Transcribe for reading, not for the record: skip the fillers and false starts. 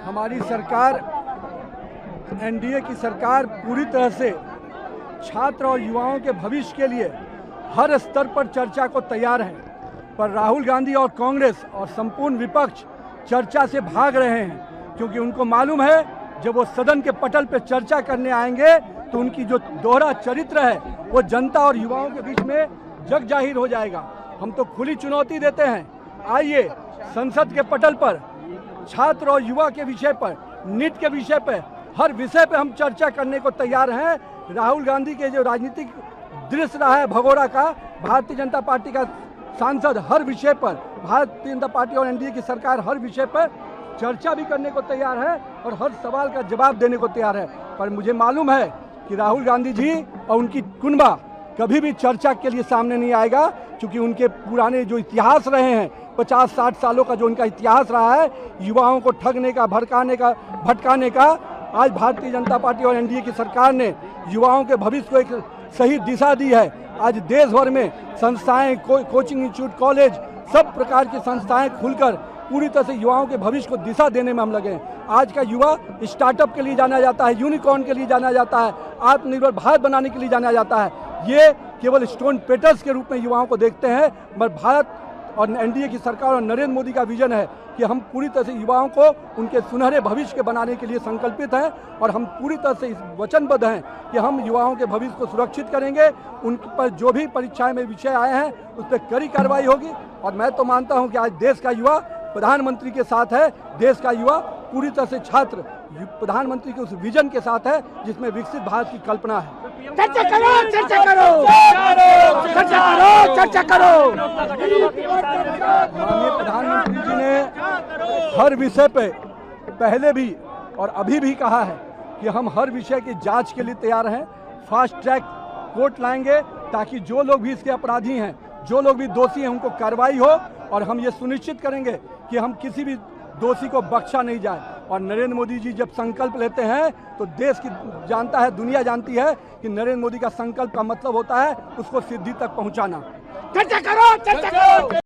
हमारी सरकार, एनडीए की सरकार पूरी तरह से छात्र और युवाओं के भविष्य के लिए हर स्तर पर चर्चा को तैयार है, पर राहुल गांधी और कांग्रेस और संपूर्ण विपक्ष चर्चा से भाग रहे हैं, क्योंकि उनको मालूम है जब वो सदन के पटल पर चर्चा करने आएंगे तो उनकी जो दोहरा चरित्र है वो जनता और युवाओं के बीच में जग जाहिर हो जाएगा। हम तो खुली चुनौती देते हैं, आइए संसद के पटल पर छात्र और युवा के विषय पर, नीट के विषय पर, हर विषय पर हम चर्चा करने को तैयार हैं। राहुल गांधी के जो राजनीतिक दृश्य रहा है भगोड़ा का, भारतीय जनता पार्टी का सांसद हर विषय पर, भारतीय जनता पार्टी और एनडीए की सरकार हर विषय पर चर्चा भी करने को तैयार है और हर सवाल का जवाब देने को तैयार है। पर मुझे मालूम है कि राहुल गांधी जी और उनकी कुनबा कभी भी चर्चा के लिए सामने नहीं आएगा, क्योंकि उनके पुराने जो इतिहास रहे हैं 50-60 सालों का जो उनका इतिहास रहा है युवाओं को ठगने का, भटकाने का, आज भारतीय जनता पार्टी और एनडीए की सरकार ने युवाओं के भविष्य को एक सही दिशा दी है। आज देश भर में संस्थाएं, कोचिंग इंस्टीट्यूट, कॉलेज, सब प्रकार की संस्थाएं खुलकर पूरी तरह से युवाओं के भविष्य को दिशा देने में हम लगे हैं। आज का युवा स्टार्टअप के लिए जाना जाता है, यूनिकॉर्न के लिए जाना जाता है, आत्मनिर्भर भारत बनाने के लिए जाना जाता है। ये केवल स्टोन पेटर्स के रूप में युवाओं को देखते हैं, मगर भारत और एनडीए की सरकार और नरेंद्र मोदी का विजन है कि हम पूरी तरह से युवाओं को उनके सुनहरे भविष्य के बनाने के लिए संकल्पित हैं और हम पूरी तरह से इस वचनबद्ध हैं कि हम युवाओं के भविष्य को सुरक्षित करेंगे। उन पर जो भी परीक्षाएं में विषय आए हैं उस पर कड़ी कार्रवाई होगी और मैं तो मानता हूं कि आज देश का युवा प्रधानमंत्री के साथ है, देश का युवा पूरी तरह से छात्र प्रधानमंत्री के उस विजन के साथ है जिसमें विकसित भारत की कल्पना है। चर्चा करो, चर्चा करो, चर्चा करो, चर्चा करो। माननीय प्रधानमंत्री जी ने हर विषय पे पहले भी और अभी भी कहा है कि हम हर विषय की जांच के लिए तैयार हैं। फास्ट ट्रैक कोर्ट लाएंगे ताकि जो लोग भी इसके अपराधी हैं, जो लोग भी दोषी हैं, उनको कार्रवाई हो और हम ये सुनिश्चित करेंगे कि हम किसी भी दोषी को बख्शा नहीं जाए। और नरेंद्र मोदी जी जब संकल्प लेते हैं तो देश की जानता है, दुनिया जानती है कि नरेंद्र मोदी का संकल्प का मतलब होता है उसको सिद्धि तक पहुंचाना। चर्चा करो, चर्चा करो।